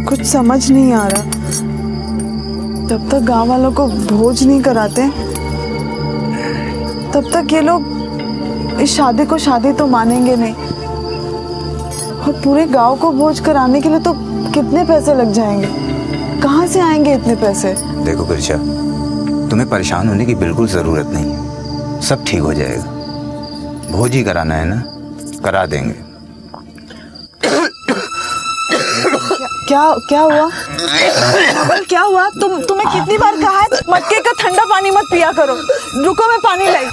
कुछ समझ नहीं आ रहा। जब तक गांव वालों को भोज नहीं कराते तब तक ये लोग इस शादी को शादी तो मानेंगे नहीं। और पूरे गांव को भोज कराने के लिए तो कितने पैसे लग जाएंगे, कहाँ से आएंगे इतने पैसे? देखो गिरिजा, तुम्हें परेशान होने की बिल्कुल जरूरत नहीं है, सब ठीक हो जाएगा। भोज ही कराना है ना, करा देंगे। क्या क्या हुआ? क्या हुआ? तुम्हें कितनी बार कहा है मटके का ठंडा पानी मत पिया करो। रुको मैं पानी लाई।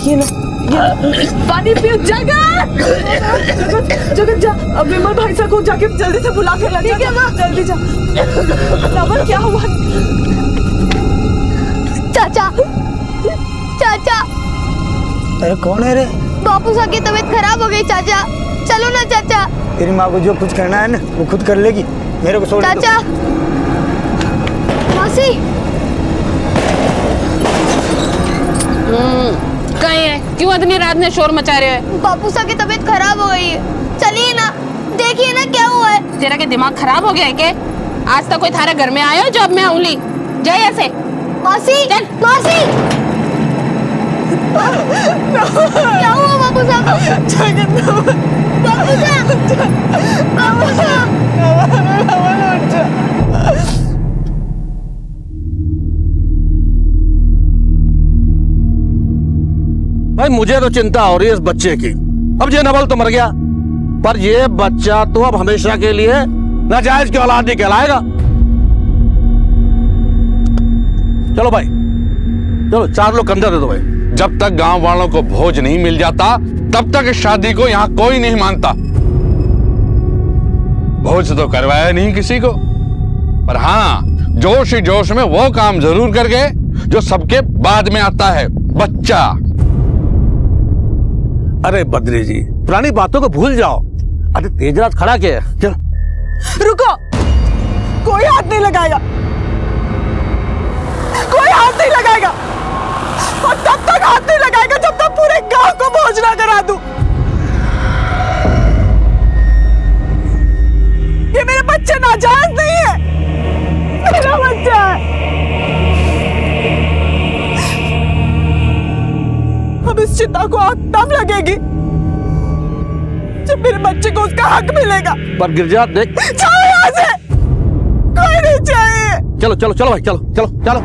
ये लो, पानी पियो। जगत जगत जा, अब विमल भाई साहब को जाके जल्दी से बुला के ला। ठीक है माँ, जल्दी जा। नवल क्या हुआ? चाचा, चाचा। अरे कौन है रे? बापू साहब की तबीयत खराब हो गई चाचा, चलो ना चाचा। तेरी माँ को जो कुछ करना है ना वो खुद कर लेगी, मेरे को छोड़ दो। चाचा, मासी। कहीं है? क्यों इतनी रात में शोर मचा रहे हैं? बापू साहब की तबीयत खराब हो गई है, चलिए ना, देखिए ना क्या हुआ है। तेरा क्या दिमाग खराब हो गया है क्या? आज तक कोई थारे घर में आया हो जो अब मैं आऊंगी? जाए ऐसे। मासी, चल। मासी। क्या हुआ बापू साहब? बापू साहब, बापू साहब। भाई मुझे तो चिंता हो रही है इस बच्चे की। अब ये नवल तो मर गया, पर ये बच्चा तो अब हमेशा के लिए नाजायज की औलाद नहीं कहलाएगा। चलो भाई, चलो 4 लोग कंधा दे दो भाई। जब तक गांव वालों को भोज नहीं मिल जाता तब तक इस शादी को यहाँ कोई नहीं मानता। भोज तो करवाया नहीं किसी को, पर हाँ जोश ही जोश में वो काम जरूर कर गए जो सबके बाद में आता है, बच्चा। अरे बद्री जी, पुरानी बातों को भूल जाओ। अरे तेज रात खड़ा क्या है? चल। रुको, कोई हाथ नहीं लगाएगा, कोई हाथ नहीं लगाएगा। और तब तक हाथ नहीं लगाएगा जब तक पूरे गांव को भोज ना करा दूं। ये मेरे बच्चे नाजायज नहीं है, मेरा बच्चा है। अब इस चिता को आग तब लगेगी जब मेरे बच्चे को उसका हक मिलेगा। पर गिरजा देख, जाओ यहाँ से, कोई नहीं चाहिए। चलो चलो चलो भाई, चलो चलो चलो।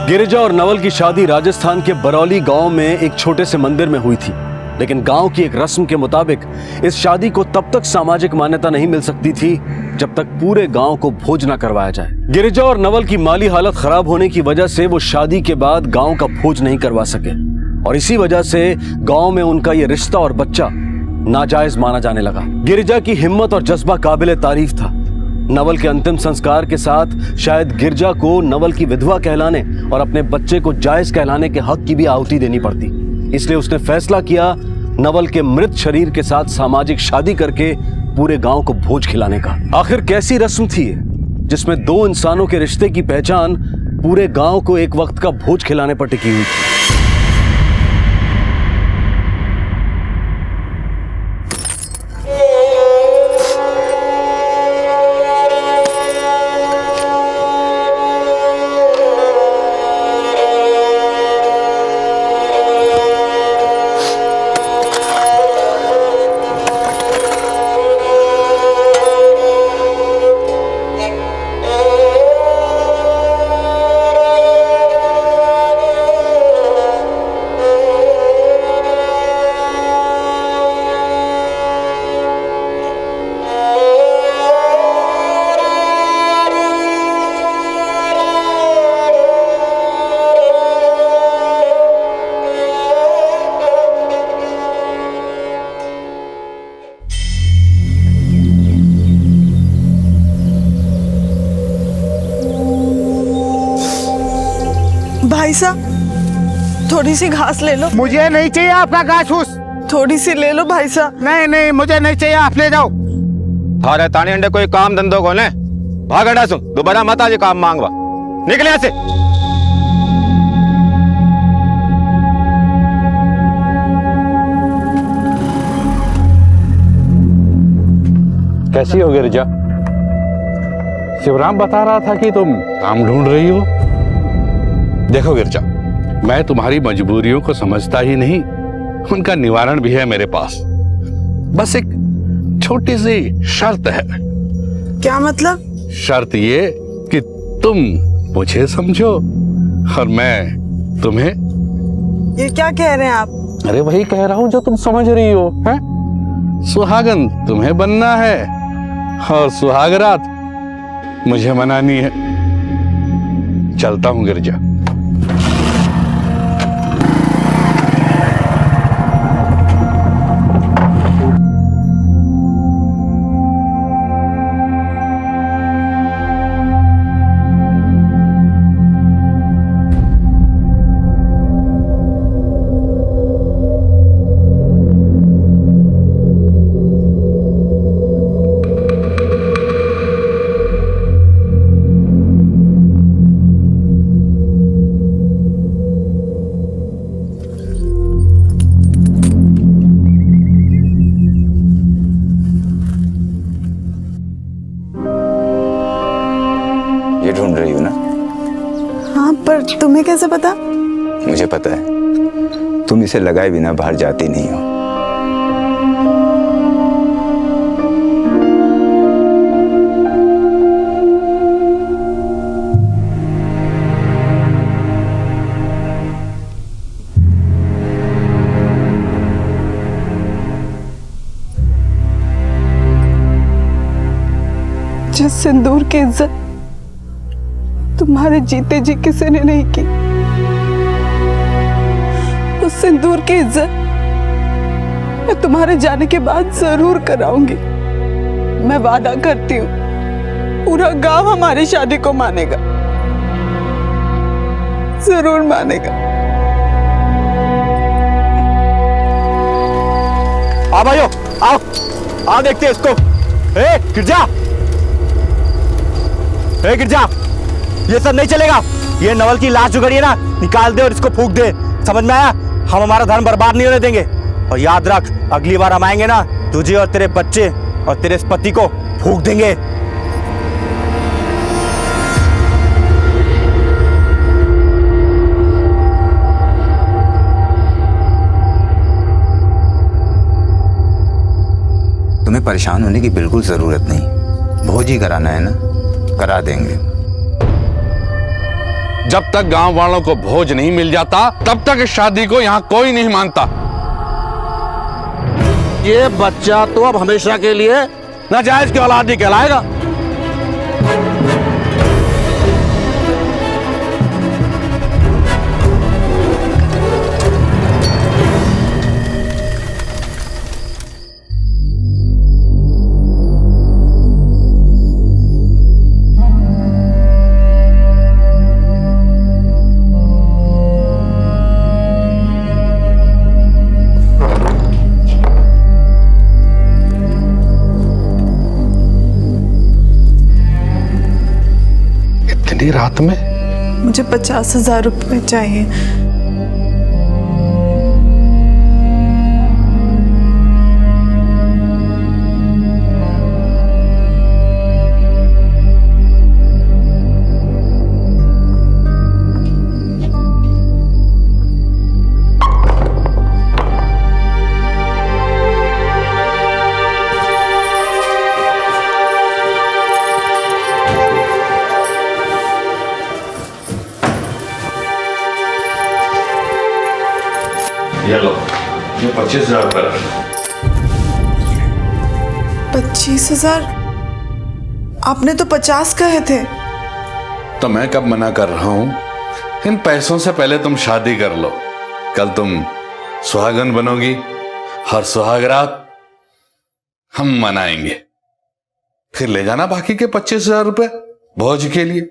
गिरिजा और नवल की शादी राजस्थान के बरौली गांव में एक छोटे से मंदिर में हुई थी, लेकिन गांव की एक रस्म के मुताबिक इस शादी को तब तक सामाजिक मान्यता नहीं मिल सकती थी जब तक पूरे गांव को भोज न करवाया जाए। गिरिजा और नवल की माली हालत खराब होने की वजह से वो शादी के बाद गांव का भोज नहीं करवा सके, और इसी वजह से गांव में उनका ये रिश्ता और बच्चा नाजायज माना जाने लगा। गिरिजा की हिम्मत और जज्बा काबिले तारीफ था। नवल के अंतिम संस्कार के साथ शायद गिरजा को नवल की विधवा कहलाने और अपने बच्चे को जायज कहलाने के हक की भी आहुति देनी पड़ती, इसलिए उसने फैसला किया नवल के मृत शरीर के साथ सामाजिक शादी करके पूरे गांव को भोज खिलाने का। आखिर कैसी रस्म थी जिसमें 2 इंसानों के रिश्ते की पहचान पूरे गांव को एक वक्त का भोज खिलाने पर टिकी हुई थी। भाई साहब थोड़ी सी घास ले लो। मुझे नहीं चाहिए आपका घास फूस। थोड़ी सी ले लो भाई साहब। नहीं नहीं मुझे नहीं चाहिए, आप ले जाओ। थारे ताने अंडे कोई काम धंधो को ने भाग अंडा सु दोबारा मत आज काम मांगवा निकले यहाँ से। कैसी हो गिरिजा? शिवराम बता रहा था कि तुम काम ढूंढ रही हो। देखो गिरिजा, मैं तुम्हारी मजबूरियों को समझता ही नहीं, उनका निवारण भी है मेरे पास। बस एक छोटी सी शर्त है। क्या मतलब? शर्त ये कि तुम मुझे समझो और मैं तुम्हें। ये क्या कह रहे हैं आप? अरे वही कह रहा हूं जो तुम समझ रही हो। हैं? सुहागन तुम्हें बनना है और सुहागरात मुझे मनानी है। चलता हूं गिरिजा। ये ढूंढ रही हो ना? हाँ, पर तुम्हें कैसे पता? मुझे पता है, तुम इसे लगाए बिना बाहर जाती नहीं हो। जिस सिंदूर की इज्जत तुम्हारे जीते जी किसी ने नहीं की, उस सिंदूर की इज्जत मैं तुम्हारे जाने के बाद जरूर कराऊंगी। मैं वादा करती हूँ, पूरा गांव हमारी शादी को मानेगा, जरूर मानेगा। आओ भाइयों, आओ आओ देखते हैं इसको। गिरजा, गिरजा, ये सब नहीं चलेगा। ये नवल की लाश जो गड़ी है ना, निकाल दे और इसको फूंक दे। समझ में आया? हम हमारा धर्म बर्बाद नहीं होने देंगे। और याद रख, अगली बार हम आएंगे ना, तुझे और तेरे बच्चे और तेरे पति को फूंक देंगे। तुम्हें परेशान होने की बिल्कुल जरूरत नहीं। भोज ही कराना है ना, करा देंगे। जब तक गांव वालों को भोज नहीं मिल जाता, तब तक इस शादी को यहां कोई नहीं मानता। ये बच्चा तो अब हमेशा के लिए नाजायज की औलाद ही कहलाएगा। रात में मुझे 50,000 रुपए चाहिए। ये लो, ये 25,000 रुपए। 25,000? आपने तो 50 कहे थे। तो मैं कब मना कर रहा हूं? इन पैसों से पहले तुम शादी कर लो। कल तुम सुहागन बनोगी और सुहागरात हम मनाएंगे। फिर ले जाना बाकी के 25,000 रुपए भोज के लिए।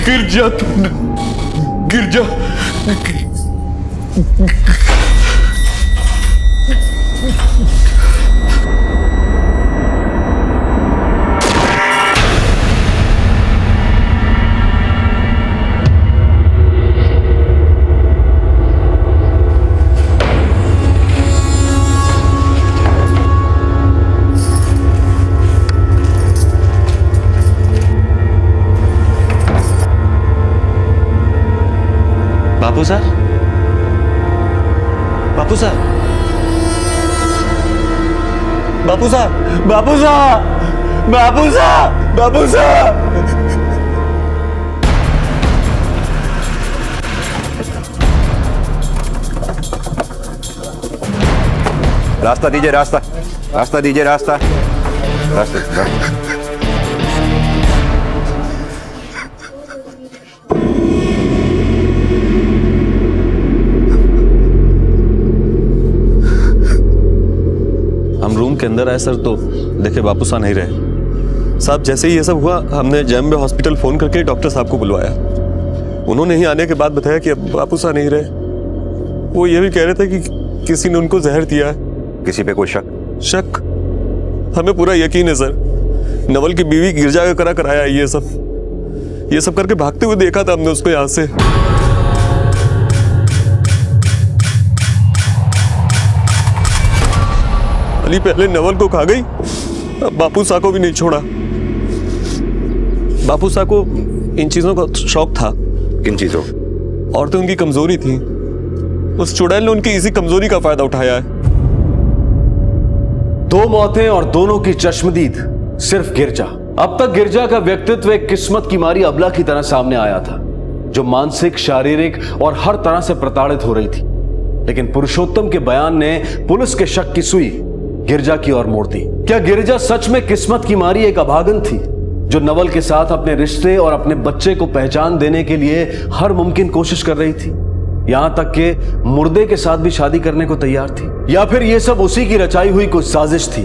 गिर जा तू, गिर जा। बापू सर, बापू सर, बापू साहब, बापू साहब, बापू साहब, बापू साहब। रास्ता दीजिए, रास्ता, रास्ता दीजिए, रास्ता, रास्ता। हम रूम के अंदर आए सर तो देखे बापू साहब नहीं रहे। साहब जैसे ही ये सब हुआ हमने जैम्बे हॉस्पिटल फोन करके डॉक्टर साहब को बुलवाया। उन्होंने ही आने के बाद बताया कि अब बापू साहब नहीं रहे। वो ये भी कह रहे थे कि किसी ने उनको जहर दिया है। किसी पे कोई शक? शक? हमें पूरा यकीन है सर। नवल की बीवी गिरजा करा कराया ये सब करके भागते हुए देखा था हमने उसको यहाँ से। अली पहले नवल को खा गई, अब बापू साहब को भी नहीं छोड़ा। बापू साहब को इन चीजों का शौक था। किन चीजों? औरतें उनकी कमजोरी थी। उस चुड़ैल ने उनकी इसी कमजोरी का फायदा उठाया है। 2 मौतें और दोनों की चश्मदीद सिर्फ गिरजा। अब तक गिरजा का व्यक्तित्व एक किस्मत की मारी अबला की तरह सामने आया था, जो मानसिक, शारीरिक और हर तरह से प्रताड़ित हो रही थी। लेकिन पुरुषोत्तम के बयान ने पुलिस के शक की सुई गिरजा की ओर मोड़ दी। क्या गिरजा सच में किस्मत की मारी एक अभागन थी, जो नवल के साथ अपने रिश्ते और अपने बच्चे को पहचान देने के लिए हर मुमकिन कोशिश कर रही थी, यहां तक कि मुर्दे के साथ भी शादी करने को तैयार थी? या फिर यह सब उसी की रचाई हुई कुछ साजिश थी?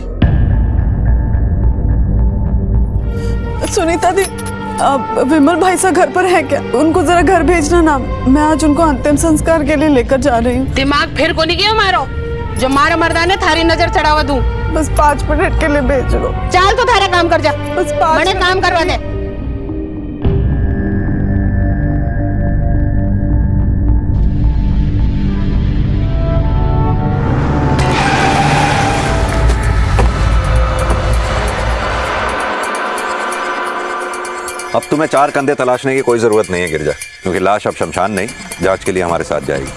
सुनीता दी, विमल भाई सा घर पर है क्या? उनको जरा घर भेजना ना, मैं आज उनको अंतिम संस्कार के लिए लेकर जा रही हूँ। दिमाग फिर को नहीं गया मारो, जो मारा मर्दाने थारी नजर चढ़ावा दूं। बस 5 मिनट के लिए भेज दो। चल तो थारा काम कर जा, बस 5 बड़े काम करवा दे। अब तुम्हें 4 कंधे तलाशने की कोई जरूरत नहीं है गिरजा, क्योंकि लाश अब शमशान नहीं, जांच के लिए हमारे साथ जाएगी।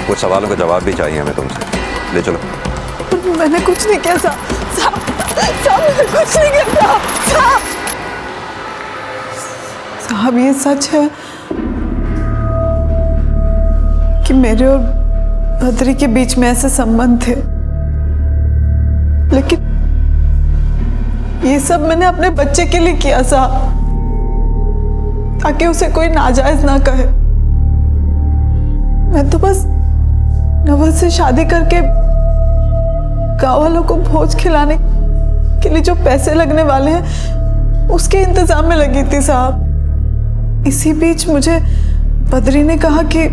कुछ सवालों का जवाब भी चाहिए हमें तुमसे। ले चलो। मैंने कुछ नहीं किया साहब, मैंने कुछ नहीं किया साहब। ये सच है कि मेरे और बद्री के बीच में ऐसे संबंध थे, लेकिन ये सब मैंने अपने बच्चे के लिए किया साहब, ताकि उसे कोई नाजायज ना कहे। मैं तो बस नवल से शादी करके गाँव वालों को भोज खिलाने के लिए जो पैसे लगने वाले हैं उसके इंतजाम में लगी थी साहब। इसी बीच मुझे बद्री ने कहा कि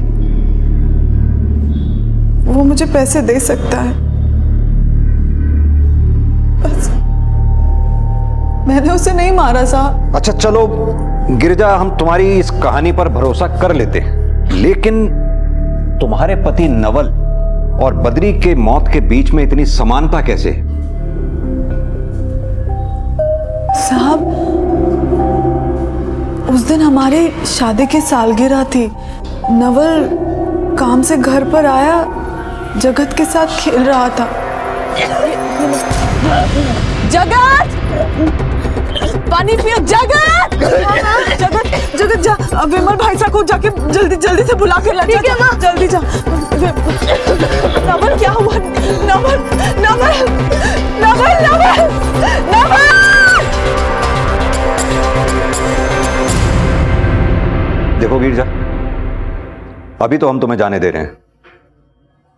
वो मुझे पैसे दे सकता है। बस मैंने उसे नहीं मारा साहब। अच्छा चलो गिरजा, हम तुम्हारी इस कहानी पर भरोसा कर लेते हैं, लेकिन तुम्हारे पति नवल और बद्री के मौत के बीच में इतनी समानता कैसे? साहब उस दिन हमारी शादी की सालगिरह थी, नवल काम से घर पर आया, जगत के साथ खेल रहा था। जगत, पानी पियो। जगत, जगत जगत जा, अब विमल भाई साहब को जाके जल्दी जल्दी से बुला के ला। ठीक है माँ। जल्दी जा। नवल क्या हुआ? नवल, नवल, नवल, नवल, नवल। देखो गिरजा, अभी तो हम तुम्हें जाने दे रहे हैं,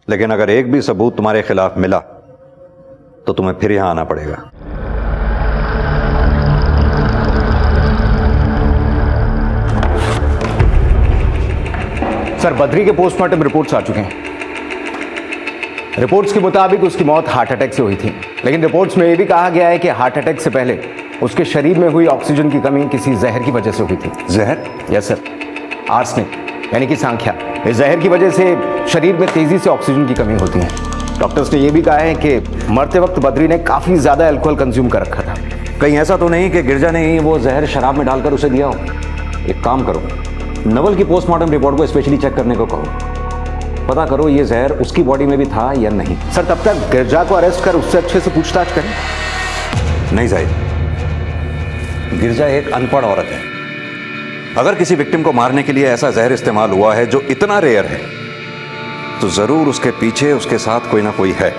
लेकिन अगर एक भी सबूत तुम्हारे खिलाफ मिला तो तुम्हें फिर यहां आना पड़ेगा। सर, बद्री के पोस्टमार्टम रिपोर्ट्स आ चुके हैं। रिपोर्ट्स के मुताबिक उसकी मौत हार्ट अटैक से हुई थी, लेकिन रिपोर्ट्स में यह भी कहा गया है कि हार्ट अटैक से पहले उसके शरीर में हुई ऑक्सीजन की कमी किसी जहर की वजह से हुई थी। जहर? यस सर, आर्सेनिक यानी कि सांख्या। इस जहर की वजह से शरीर में तेजी से ऑक्सीजन की कमी होती है। डॉक्टर्स ने यह भी कहा है कि मरते वक्त बद्री ने काफी ज्यादा अल्कोहल कंज्यूम कर रखा था। कहीं ऐसा तो नहीं कि गिरजा ने ही वो जहर शराब में डालकर उसे दिया हो? एक काम करो, नवल की पोस्टमार्टम रिपोर्ट को स्पेशली चेक करने को कहो। पता करो ये जहर उसकी बॉडी में भी था या नहीं। सर, तब तक गिरजा को अरेस्ट कर उससे अच्छे से पूछताछ करें। नहीं जाहिद, गिरजा एक अनपढ़ औरत है। अगर किसी विक्टिम को मारने के लिए ऐसा जहर इस्तेमाल हुआ है जो इतना रेयर है, तो जरूर उसके पीछे उसके साथ कोई ना कोई है।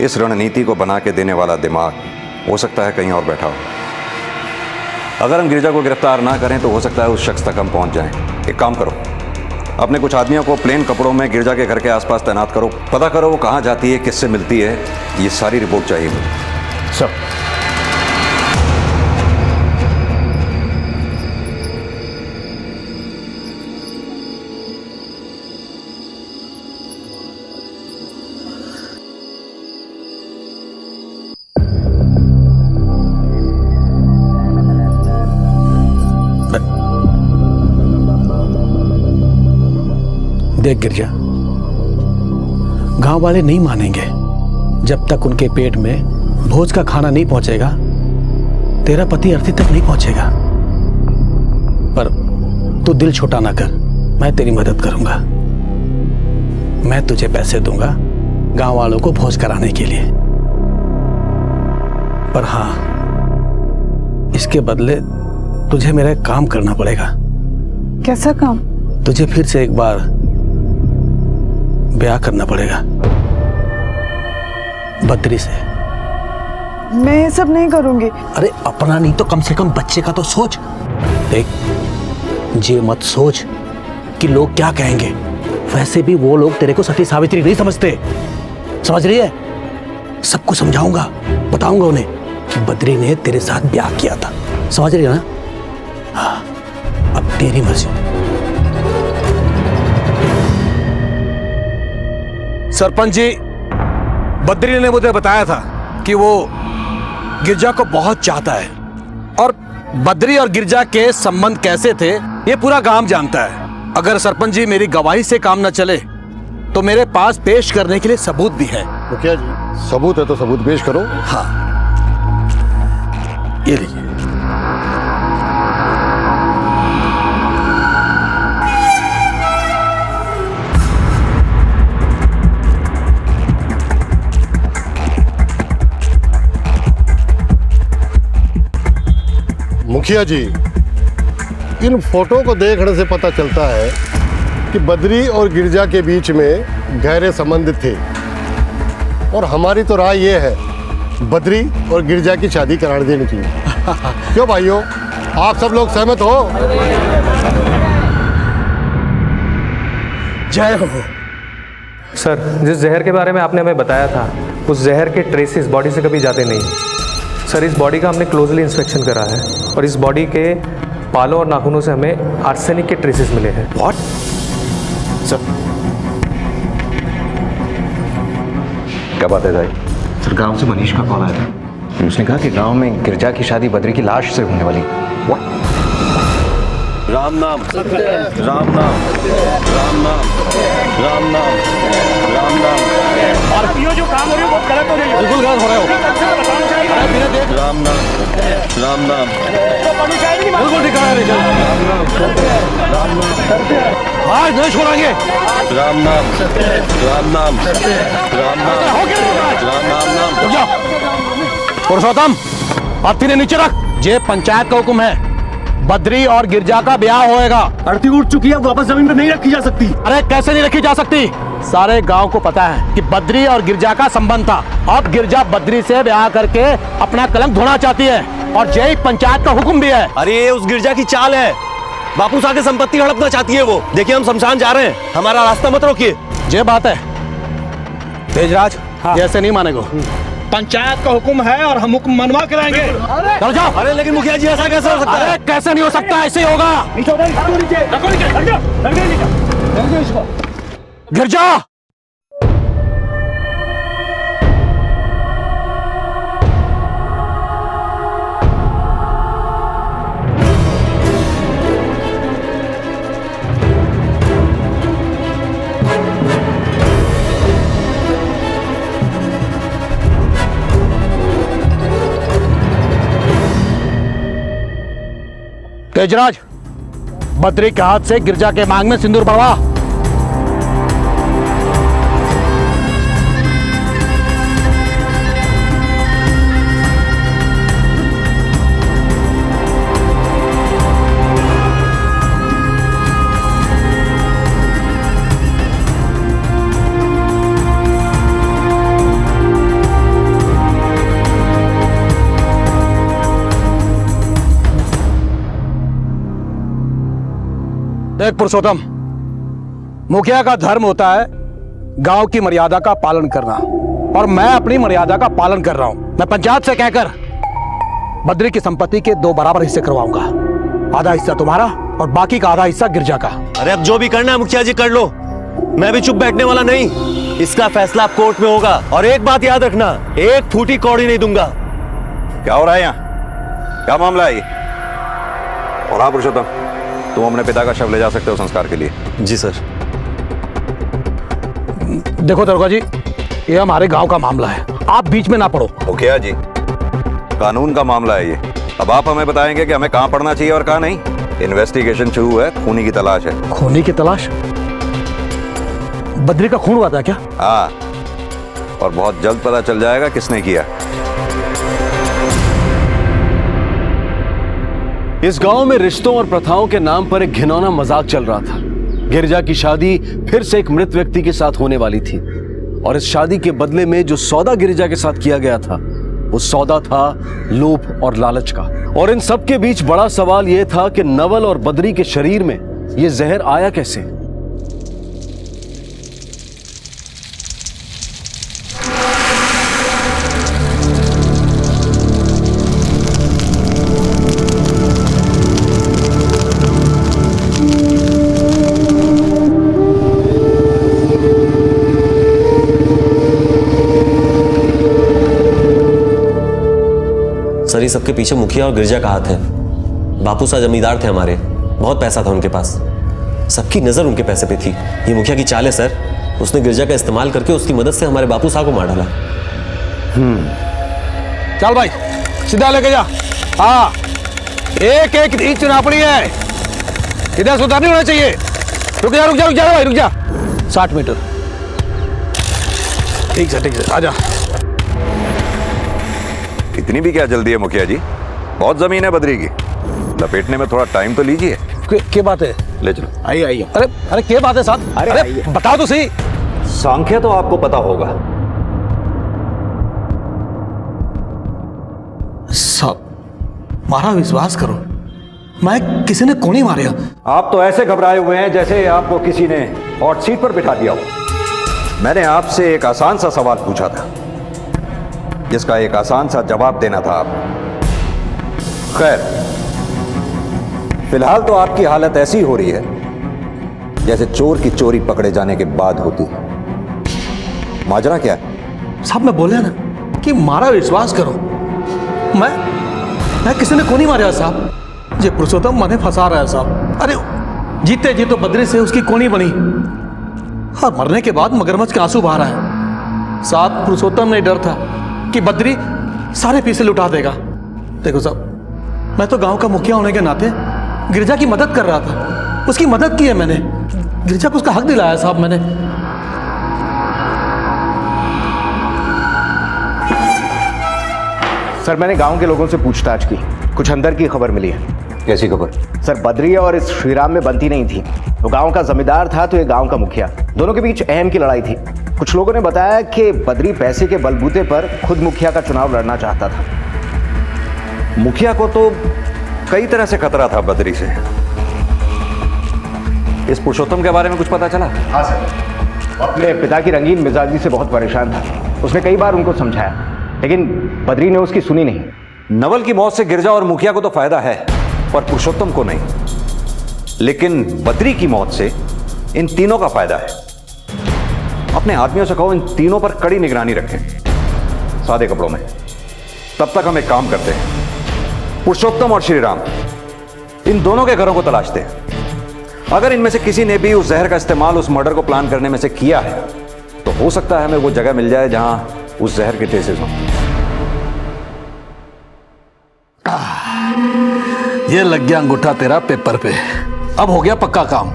इस रणनीति को बना के देने वाला दिमाग हो सकता है कहीं और बैठा हो। अगर हम गिरजा को गिरफ्तार ना करें तो हो सकता है उस शख्स तक हम पहुंच जाएं। एक काम करो, अपने कुछ आदमियों को प्लेन कपड़ों में गिरजा के घर के आसपास तैनात करो। पता करो वो कहां जाती है, किससे मिलती है, ये सारी रिपोर्ट चाहिए मुझे। सर, देख गिरजा, गांव वाले नहीं मानेंगे जब तक उनके पेट में भोज का खाना नहीं पहुंचेगा। तेरा पति अर्थी तक नहीं पहुंचेगा। पर तू दिल छोटा ना कर, मैं तेरी मदद करूंगा। मैं तुझे पैसे दूंगा गांव वालों को भोज कराने के लिए। पर हां, इसके बदले तुझे मेरा एक काम करना पड़ेगा। कैसा काम? तुझे फिर से एक बार ब्याह करना पड़ेगा बद्री से। मैं ये सब नहीं करूंगी। अरे अपना नहीं तो कम से कम बच्चे का तो सोच। देख, ये मत सोच कि लोग क्या कहेंगे। वैसे भी वो लोग तेरे को सती सावित्री नहीं समझते, समझ रही है? सबको समझाऊंगा, बताऊंगा उन्हें कि बद्री ने तेरे साथ ब्याह किया था। समझ रही है ना? हाँ, अब तेरी मर्जी। सरपंच जी, बद्री ने मुझे बताया था कि वो गिरजा को बहुत चाहता है, और बद्री और गिरजा के संबंध कैसे थे ये पूरा गांव जानता है। अगर सरपंच जी मेरी गवाही से काम न चले तो मेरे पास पेश करने के लिए सबूत भी है। मुखिया जी, सबूत है तो सबूत पेश करो। हाँ, ये लीजिए। मुखिया जी, इन फोटो को देखने से पता चलता है कि बद्री और गिरजा के बीच में गहरे संबंध थे, और हमारी तो राय ये है बद्री और गिरजा की शादी करा देनी चाहिए। क्यों भाइयों, आप सब लोग सहमत हो? जय हो। सर, जिस जहर के बारे में आपने हमें बताया था, उस जहर के ट्रेसेस बॉडी से कभी जाते नहीं। सर, इस बॉडी का हमने क्लोजली इंस्पेक्शन करा है, और इस बॉडी के बालों और नाखूनों से हमें आर्सेनिक के ट्रेसेस मिले हैं। व्हाट? सर, क्या बात है भाई? सर, गांव से मनीष का कॉल आया था। उसने कहा कि गांव में गिरजा की शादी बद्री की लाश से होने वाली। राम नाम, राम नाम, राम नाम, राम नाम, राम नाम। ये जो काम हो रही है बहुत गलत हो रही है। बिल्कुल गलत हो रहे हो। राम नाम, राम नाम। बिल्कुल ठीक है आज नहीं छोड़ेंगे। राम नाम, राम नाम, राम नाम, राम नाम। पुरुषोत्तम अर्थी नीचे रख। ये पंचायत का हुक्म है, बद्री और गिरजा का ब्याह होएगा। अर्थी उठ चुकी है, वापस जमीन पर नहीं रखी जा सकती। अरे कैसे नहीं रखी जा सकती? सारे गांव को पता है कि बद्री और गिरजा का संबंध था। अब गिरजा बद्री से ब्याह करके अपना कलंक धोना चाहती है और यही पंचायत का हुक्म भी है। अरे ये उस गिरजा की चाल है, बापू साहब की संपत्ति हड़पना चाहती है वो। देखिए हम शमशान जा रहे हैं, हमारा रास्ता मत रोकिए। ये बात है तेजराज, ऐसे नहीं मानेगो। पंचायत का हुक्म है और हम हुक्म मनवा के रहेंगे। चल जाओ। अरे लेकिन मुखिया जी ऐसा कैसे हो सकता है? अरे कैसे नहीं हो सकता, ऐसे ही होगा। गिरजा तेजराज, बद्री के हाथ से गिरजा के मांग में सिंदूर बढ़वा। देख पुरुषोत्तम, मुखिया का धर्म होता है गांव की मर्यादा का पालन करना, और मैं अपनी मर्यादा का पालन कर रहा हूं। मैं पंचायत से कहकर बद्री की संपत्ति के 2 बराबर हिस्से करवाऊंगा। आधा हिस्सा तुम्हारा और बाकी का आधा हिस्सा गिरजा का। अरे अब जो भी करना है मुखिया जी कर लो, मैं भी चुप बैठने वाला नहीं। इसका फैसला अब कोर्ट में होगा। और एक बात याद रखना, एक फूटी कौड़ी नहीं दूंगा। क्या हो रहा है यहाँ? क्या मामला है ये? और हाँ पुरुषोत्तम, तुम अपने पिता का शव ले जा सकते हो संस्कार के लिए। जी सर। देखो दरोगा जी, ये हमारे गांव का मामला है, आप बीच में ना पड़ो। मुखिया जी, कानून का मामला है ये। अब आप हमें बताएंगे कि हमें कहां पढ़ना चाहिए और कहां नहीं। इन्वेस्टिगेशन शुरू है, खूनी की तलाश है। खूनी की तलाश? बद्री का खून हुआ था क्या? हाँ, और बहुत जल्द पता चल जाएगा किसने किया। इस गांव में रिश्तों और प्रथाओं के नाम पर एक घिनौना मजाक चल रहा था। गिरजा की शादी फिर से एक मृत व्यक्ति के साथ होने वाली थी, और इस शादी के बदले में जो सौदा गिरजा के साथ किया गया था, वो सौदा था लोभ और लालच का। और इन सब के बीच बड़ा सवाल यह था कि नवल और बद्री के शरीर में यह जहर आया कैसे। सर, ये सबके पीछे मुखिया और गिरजा का हाथ है। बापू साहब जमींदार थे हमारे, बहुत पैसा था उनके पास, सबकी नजर उनके पैसे पे थी। ये मुखिया की चाल है सर, उसने गिरजा का इस्तेमाल करके उसकी मदद से हमारे बापू साहब को मार डाला। चल भाई सीधा लेके जा। हाँ, एक एक इंच नापनी है, इधर से उधर नहीं होना चाहिए। रुक जा रुक जा रुक जा भाई, रुक जा। 60 मीटर। ठीक है आजा। इतनी भी क्या जल्दी है मुखिया जी? बहुत जमीन है बद्री की, लपेटने में थोड़ा टाइम तो लीजिए। क्या बात है? ले चलो। आइए। अरे क्या बात है साहब? अरे बताओ तो सही। सांख्य तो आपको पता होगा। साहब मारा विश्वास करो, मैं किसी ने को नहीं मारा। आप तो ऐसे घबराए हुए हैं जैसे आपको किसी ने हॉट सीट पर बिठा दिया हो। मैंने आपसे एक आसान सा सवाल पूछा था, जिसका एक आसान सा जवाब देना था आपको। खैर, फिलहाल तो आपकी हालत ऐसी हो रही है जैसे चोर की चोरी पकड़े जाने के बाद होती है। माजरा क्या है? साहब मैं बोले ना कि मारा विश्वास करो, मैं किसी ने को नहीं मारा साहब। ये पुरुषोत्तम मने फंसा रहा है साहब। अरे जीते जी तो बद्री से उसकी कोनी बनी, और मरने के बाद मगरमच्छ के आंसू बहा रहा है। साथ पुरुषोत्तम नहीं डर था कि बद्री सारे पैसे लुटा देगा। देखो साहब, मैं तो गांव का मुखिया होने के नाते गिरजा की मदद कर रहा था, उसकी मदद की है मैंने, गिरजा को उसका हक दिलाया साहब मैंने। सर मैंने गांव के लोगों से पूछताछ की, कुछ अंदर की खबर मिली है। कैसी खबर? सर बद्री और इस श्रीराम में बनती नहीं थी। वो गांव का जमींदार था तो ये गांव का मुखिया, दोनों के बीच अहम की लड़ाई थी। कुछ लोगों ने बताया कि बद्री पैसे के बलबूते पर खुद मुखिया का चुनाव लड़ना चाहता था। मुखिया को तो कई तरह से खतरा था बद्री से। इस पुरुषोत्तम के बारे में कुछ पता चला? हाँ सर, अपने पिता की रंगीन मिजाजी से बहुत परेशान था। उसने कई बार उनको समझाया, लेकिन बद्री ने उसकी सुनी नहीं। नवल की मौत से गिरजा और मुखिया को तो फायदा है, पर पुरुषोत्तम को नहीं। लेकिन बद्री की मौत से इन तीनों का फायदा है। अपने आदमियों से कहो इन तीनों पर कड़ी निगरानी रखें, सादे कपड़ों में। तब तक हम एक काम करते हैं, पुरुषोत्तम और श्रीराम इन दोनों के घरों को तलाशते हैं। अगर इनमें से किसी ने भी उस जहर का इस्तेमाल उस मर्डर को प्लान करने में से किया है, तो हो सकता है हमें वो जगह मिल जाए जहां उस जहर के ट्रेसेस हों। ये लग गया अंगूठा तेरा पेपर पे, अब हो गया पक्का काम।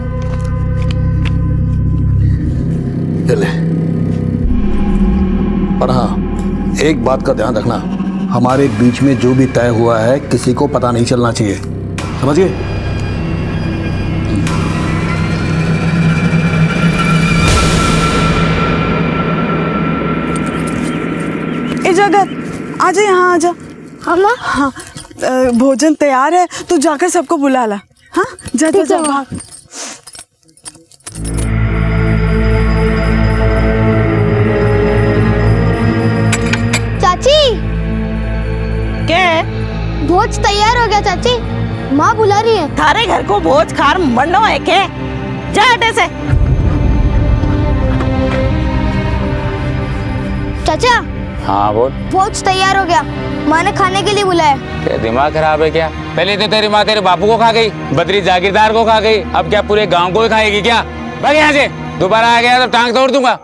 ये ले। पर हाँ, एक बात का ध्यान रखना, हमारे बीच में जो भी तय हुआ है किसी को पता नहीं चलना चाहिए, समझ गए? ए जगत, आजा यहाँ आजा। हाँ, भोजन तैयार है, तू जाकर सबको बुला ला। हाँ, जा जा जा भाग। चाची, क्या है? भोज तैयार हो गया चाची, माँ बुला रही है। थारे घर को भोज खार मरना है क्या? जा हटे से। चाचा। हाँ बोल। भोज तैयार हो गया, माँ ने खाने के लिए बुलाया। तेरा दिमाग खराब है क्या? पहले तो तेरी माँ तेरे बापू को खा गई, बद्री जागीरदार को खा गई, अब क्या पूरे गांव को ही खाएगी क्या? भाग यहाँ से, दोबारा आ गया तो टांग तोड़ दूंगा।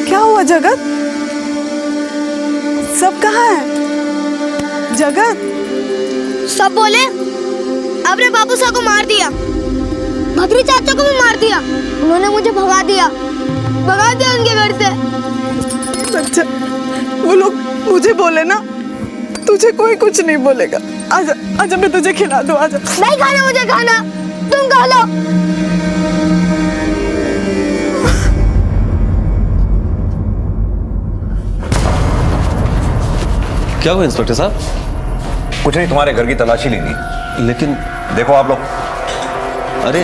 क्या हुआ जगत? सब कहाँ है? जगत, सब बोले आपने बाबू साहब को मार दिया, बद्री चाचा को भी मार दिया, उन्होंने मुझे भगा दिया उनके घर से। बच्चा, वो लोग मुझे बोले ना, तुझे कोई कुछ नहीं बोलेगा। आजा आजा, मैं तुझे खिला दूं, आजा। नहीं खाना मुझे खाना, तुम खा लो। क्या हुआ इंस्पेक्टर साहब? कुछ नहीं, तुम्हारे घर की तलाशी लेनी। लेकिन देखो आप लोग। अरे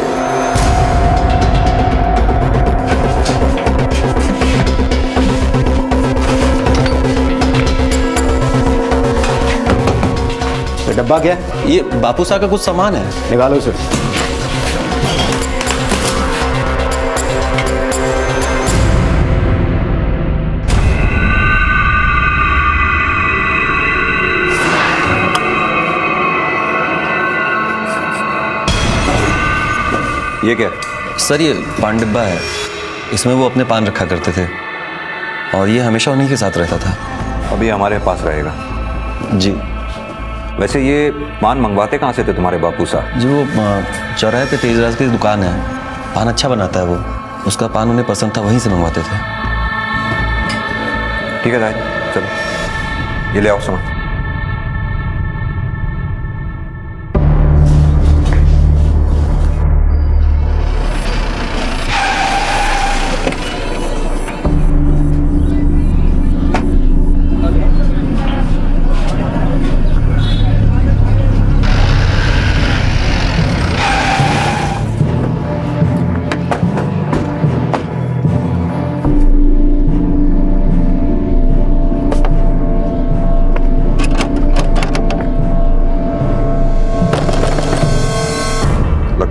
ये डब्बा क्या है? ये बापू साहब का कुछ सामान है। निकालो इसे। ये क्या? सर ये पान डिब्बा है, इसमें वो अपने पान रखा करते थे और ये हमेशा उन्हीं के साथ रहता था। अभी हमारे पास रहेगा जी। वैसे ये पान मंगवाते कहाँ से थे तुम्हारे बापू साहब? जी वो चौराहे पे तेजराज की दुकान है, पान अच्छा बनाता है वो, उसका पान उन्हें पसंद था, वहीं से मंगवाते थे। ठीक है जाए, चलो ये ले आओ सामान।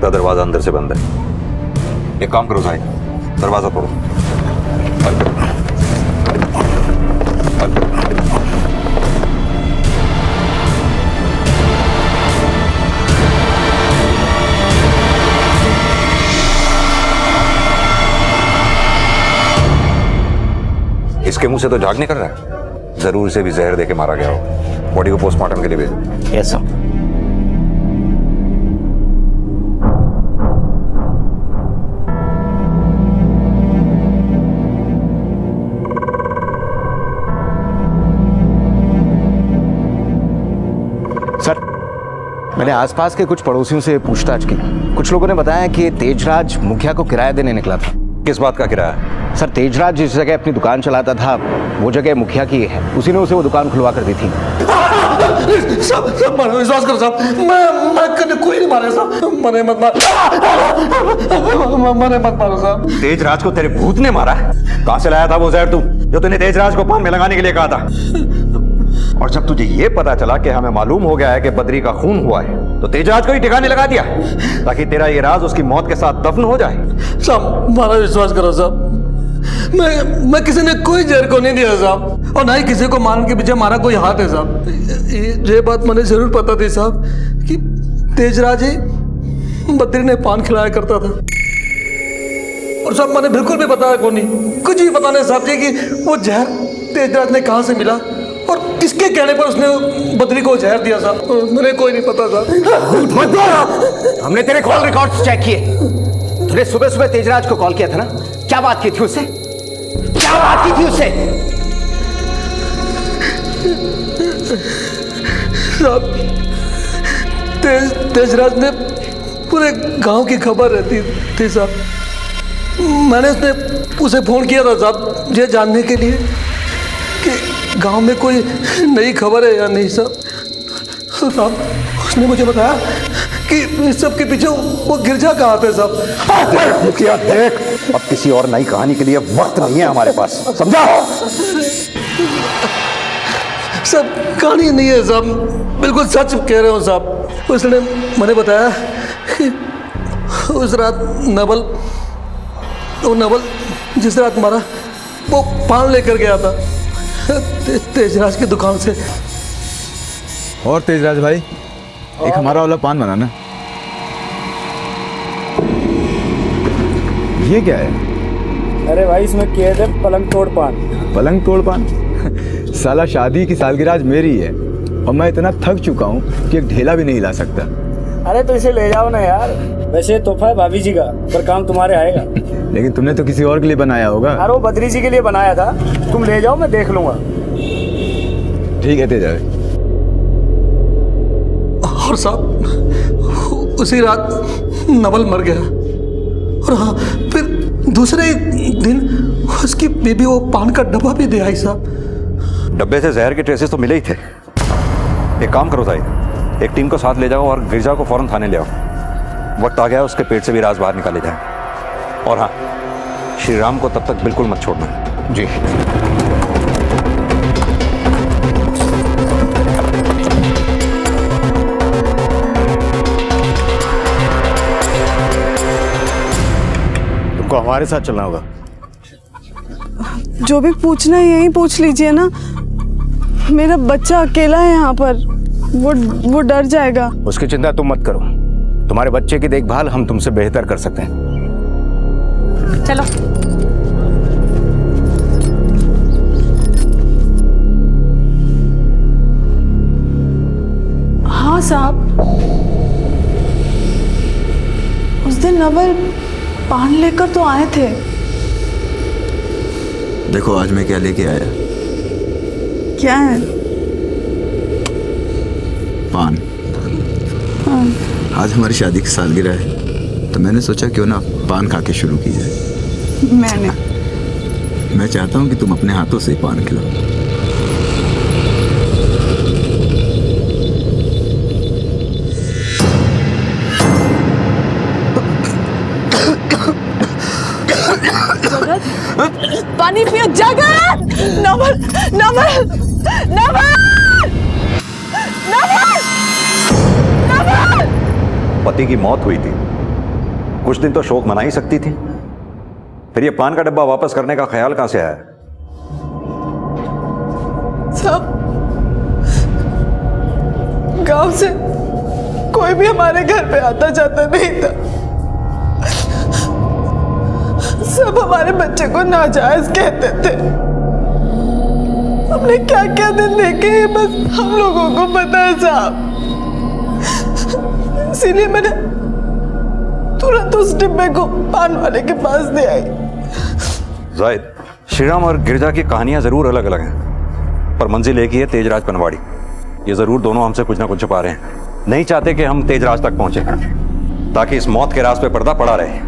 दरवाजा अंदर से बंद है। एक काम करो साहिब, दरवाजा तोड़ो। इसके मुंह से तो झाग निकल रहा है। जरूर इसे भी जहर देके मारा गया हो। बॉडी को पोस्टमार्टम के लिए भेजो। Yes sir. सर, मैंने आसपास के कुछ पड़ोसियों से पूछताछ की। कुछ लोगों ने बताया कि तेजराज मुखिया को किराया देने निकला था। किस बात का किराया? सर, तेजराज जिस जगह अपनी दुकान चलाता था वो जगह मुखिया की है। उसी ने उसे वो दुकान खुलवा कर दी थी। सब विश्वास करो साहब, मैं कभी कोई नहीं मारे साहब। मने मत मारो साहब। तेजराज को तेरे भूत ने मारा? कहां से लाया था वो जहर तू, जो तूने तेजराज को पान में लगाने के लिए कहा था? और जब तुझे ये पता चला कि हमें मालूम हो गया है कि बद्री का खून हुआ है, तो तेजराज को ही ठिकाने लगा दिया ताकि तेरा ये राज उसकी मौत के साथ दफन हो जाए। साहब, हमारा विश्वास करो साहब, मैं किसी ने कोई जहर को नहीं दिया साहब, और ना ही किसी को मान के पीछे मारा कोई हाथ है साहब। ये बात मुझे जरूर पता थी साहब कि तेजराज ही बद्री ने पान खिलाया करता था। और साहब, मैंने बिल्कुल भी बताया को नहीं, कुछ भी पता नहीं साहब जी कि वो जहर तेजराज ने कहां से मिला और किसके कहने पर उसने बद्री को जहर दिया साहब। मुझे कोई नहीं पता साहब। मत बोल। हमने तेरे कॉल रिकॉर्ड्स चेक किए। तूने सुबह सुबह तेजराज को कॉल किया था ना? क्या बात की थी उससे? क्या बात की थी उससे? साहब, तेजराज ने पूरे गांव की खबर रहती थी साहब। मैंने उसे फोन किया था साहब ये जानने के लिए कि गांव में कोई नई खबर है या नहीं साहब। साहब, उसने मुझे बताया कि इस सब के पीछे वो गिरजा कहाँ थे साहब। मुखिया देख, अब किसी और नई कहानी के लिए वक्त नहीं है हमारे पास, समझा? सब कहानी नहीं है साहब, बिल्कुल सच कह रहे हो साहब। उसने मैंने बताया कि उस रात नवल जिस रात मारा वो पान लेकर गया था तेजराज की दुकान से। और तेजराज भाई, एक हमारा वाला पान बनाना। ये क्या है? अरे भाई, इसमें किए थे पलंग तोड़ पान। पलंग तोड़ पान? साला शादी की सालगिरह आज मेरी है और मैं इतना थक चुका हूँ कि एक ढेला भी नहीं ला सकता। अरे तो इसे ले जाओ ना यार, वैसे तोहफा है भाभी जी का, पर काम तुम्हारे आएगा। लेकिन तुमने तो किसी और के लिए बनाया होगा। अरे वो बद्री जी के लिए बनाया था, तुम ले जाओ, मैं देख लूंगा। ठीक है तेजराज। और साहब, उसी रात नवल मर गया और हाँ, फिर दूसरे दिन उसकी बीबी वो पान का डब्बा भी दे आई साहब। डब्बे से जहर के ट्रेसेस तो मिले ही थे। एक काम करो साहिब, एक टीम को साथ ले जाओ और गिरजा को फौरन थाने ले आओ। वक्त आ गया उसके पेट से भी राज बाहर निकाले जाए। और हाँ, श्री राम को तब तक बिल्कुल मत छोड़ना। जी। तुमको हमारे साथ चलना होगा। जो भी पूछना है यहीं पूछ लीजिए ना। मेरा बच्चा अकेला है यहाँ पर, वो डर जाएगा। उसकी चिंता तुम मत करो, तुम्हारे बच्चे की देखभाल हम तुमसे बेहतर कर सकते हैं। चलो। हाँ साहब, उस दिन नवल पान लेकर तो आए थे। देखो आज मैं क्या लेके आया। क्या है? पान। हाँ। आज हमारी शादी की सालगिरह है, तो मैंने सोचा क्यों ना पान खा के शुरू की जाए। मैं चाहता हूँ कि तुम अपने हाथों से पान खिलाओ। पानी पियो जगत। नवल नवल नवल नवल नवल। पति की मौत हुई थी, कुछ दिन तो शोक मना ही सकती थी, फिर ये पान का डब्बा वापस करने का ख्याल कहां से आया? सब गांव से कोई भी हमारे घर पे आता जाता नहीं था। सब हमारे बच्चे को नाजायज कहते थे। हमने क्या क्या दिन देखे हैं बस हम लोगों को पता है साहब। इसीलिए मैंने तुरंत उस डिब्बे को पान वाले के पास दे आई। जाहिद, श्रीराम और गिरजा की कहानियां जरूर अलग अलग हैं, पर मंजिल एक ही है, तेजराज पनवाड़ी। ये जरूर दोनों हमसे कुछ ना कुछ छुपा रहे हैं। नहीं चाहते कि हम तेजराज तक पहुंचे, ताकि इस मौत के रास्ते पर्दा पड़ा रहे।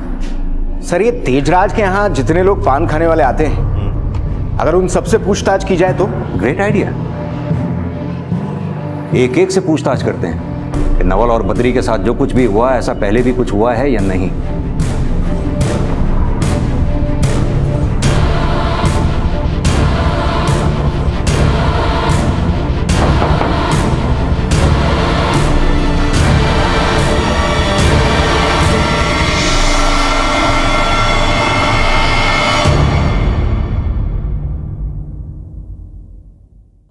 सर, ये तेजराज के यहाँ जितने लोग पान खाने वाले आते हैं, अगर उन सबसे पूछताछ की जाए तो? Great idea. एक एक से पूछताछ करते हैं कि नवल और बद्री के साथ जो कुछ भी हुआ, ऐसा पहले भी कुछ हुआ है या नहीं।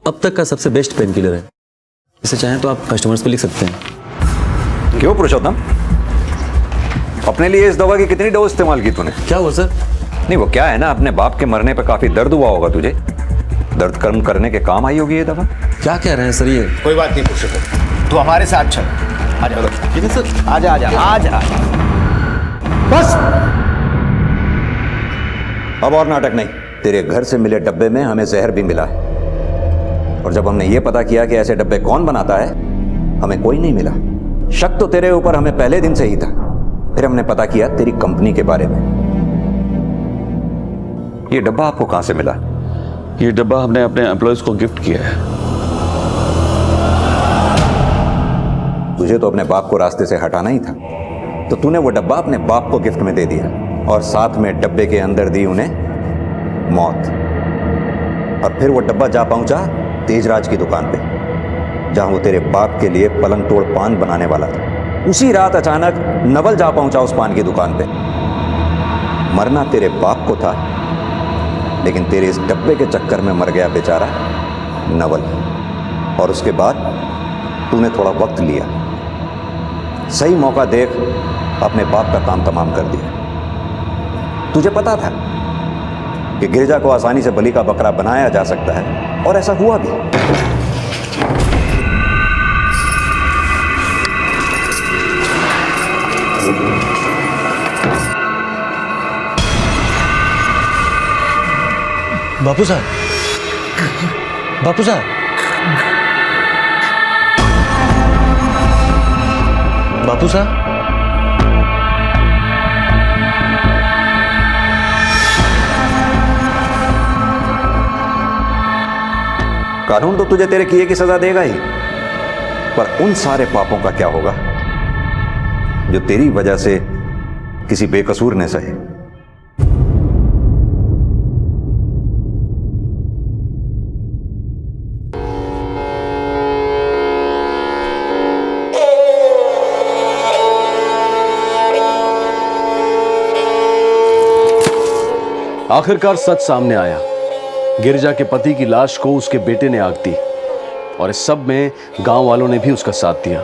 अब तक का सबसे बेस्ट पेन किलर है। इसे चाहें तो आप कस्टमर्स पे लिख सकते हैं। क्यों पुरुषोत्तम, अपने लिए इस दवा की कितनी डोज इस्तेमाल की तूने? क्या हुआ सर? नहीं, वो क्या है ना, अपने बाप के मरने पे काफी दर्द हुआ होगा तुझे, दर्द कम करने के काम आई होगी ये दवा। क्या कह रहे हैं सर ये? कोई बात नहीं पुरुषोत्तम, तू हमारे साथ चल। आजा ठीक है सर, आजा आजा आजा। बस अब और नाटक नहीं। तेरे घर से मिले डब्बे में हमें जहर भी मिला है, और जब हमने ये पता किया कि ऐसे डब्बे कौन बनाता है, हमें कोई नहीं मिला। शक तो तेरे ऊपर हमें पहले दिन से ही था। फिर हमने पता किया तेरी कंपनी के बारे में। ये डब्बा आपको कहां से मिला? ये डब्बा हमने अपने एम्प्लॉयज को गिफ्ट किया है। तुझे तो अपने बाप को रास्ते से हटाना ही था, तो तूने वो डब्बा अपने बाप को गिफ्ट में दे दिया, और साथ में डब्बे के अंदर दी उन्हें मौत। और फिर वो डब्बा जा पहुंचा तेजराज की दुकान पे, जहां वो तेरे बाप के लिए पलंग तोड़ पान बनाने वाला था। उसी रात अचानक नवल जा पहुंचा उस पान की दुकान पे। मरना तेरे बाप को था, लेकिन तेरे इस डब्बे के चक्कर में मर गया बेचारा नवल। और उसके बाद तूने थोड़ा वक्त लिया, सही मौका देख अपने बाप का काम तमाम कर दिया। तुझे पता था कि गिरजा को आसानी से बलि का बकरा बनाया जा सकता है, और ऐसा हुआ भी। बापू साहब, बापू साहब, बापू साहब, कानून तो तुझे तेरे किए की सजा देगा ही, पर उन सारे पापों का क्या होगा जो तेरी वजह से किसी बेकसूर ने सहे? आखिरकार सच सामने आया। गिरजा के पति की लाश को उसके बेटे ने आग दी, और इस सब में गांव वालों ने भी उसका साथ दिया।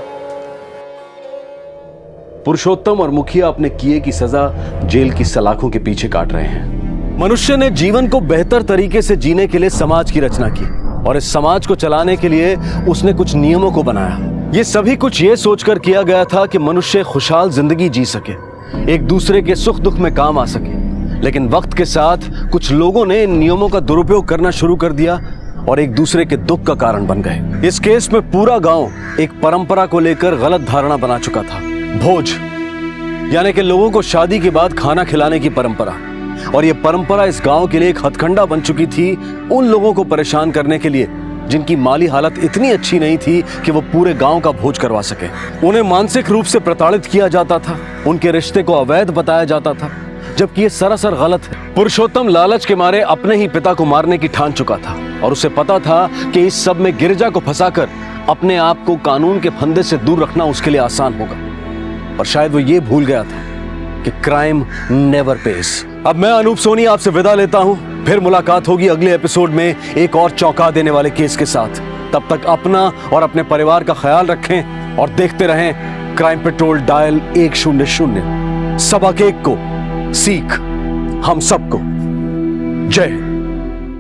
पुरुषोत्तम और मुखिया अपने किए की सजा जेल की सलाखों के पीछे काट रहे हैं। मनुष्य ने जीवन को बेहतर तरीके से जीने के लिए समाज की रचना की, और इस समाज को चलाने के लिए उसने कुछ नियमों को बनाया। ये सभी कुछ ये सोचकर किया गया था कि मनुष्य खुशहाल जिंदगी जी सके, एक दूसरे के सुख दुख में काम आ सके। लेकिन वक्त के साथ कुछ लोगों ने इन नियमों का दुरुपयोग करना शुरू कर दिया और एक दूसरे के दुख का कारण बन गए। इस केस में पूरा गांव एक परंपरा को लेकर गलत धारणा बना चुका था। भोज यानी कि लोगों को शादी के बाद खाना खिलाने की परंपरा, और यह परंपरा इस गांव के लिए एक हथकंडा बन चुकी थी उन लोगों को परेशान करने के लिए जिनकी माली हालत इतनी अच्छी नहीं थी कि वो पूरे गांव का भोज करवा सके। उन्हें मानसिक रूप से प्रताड़ित किया जाता था, उनके रिश्ते को अवैध बताया जाता था, जबकि ये सरासर गलत है। पुरुषोत्तम लालच के मारे अपने ही पिता को मारने की ठान चुका था, और उसे पता था कि इस सब में गिरजा को फंसाकर अपने आप को कानून के फंदे से दूर रखना उसके लिए आसान होगा। पर शायद वो ये भूल गया था कि क्राइम नेवर पेस। अब मैं अनूप सोनी आपसे विदा लेता हूं, फिर मुलाकात होगी अगले एपिसोड में एक और चौंका देने वाले केस के साथ। तब तक अपना और अपने परिवार का ख्याल रखें और देखते रहें क्राइम पेट्रोल डायल 100। सबक एक को सीख हम सबको। जय हिंद।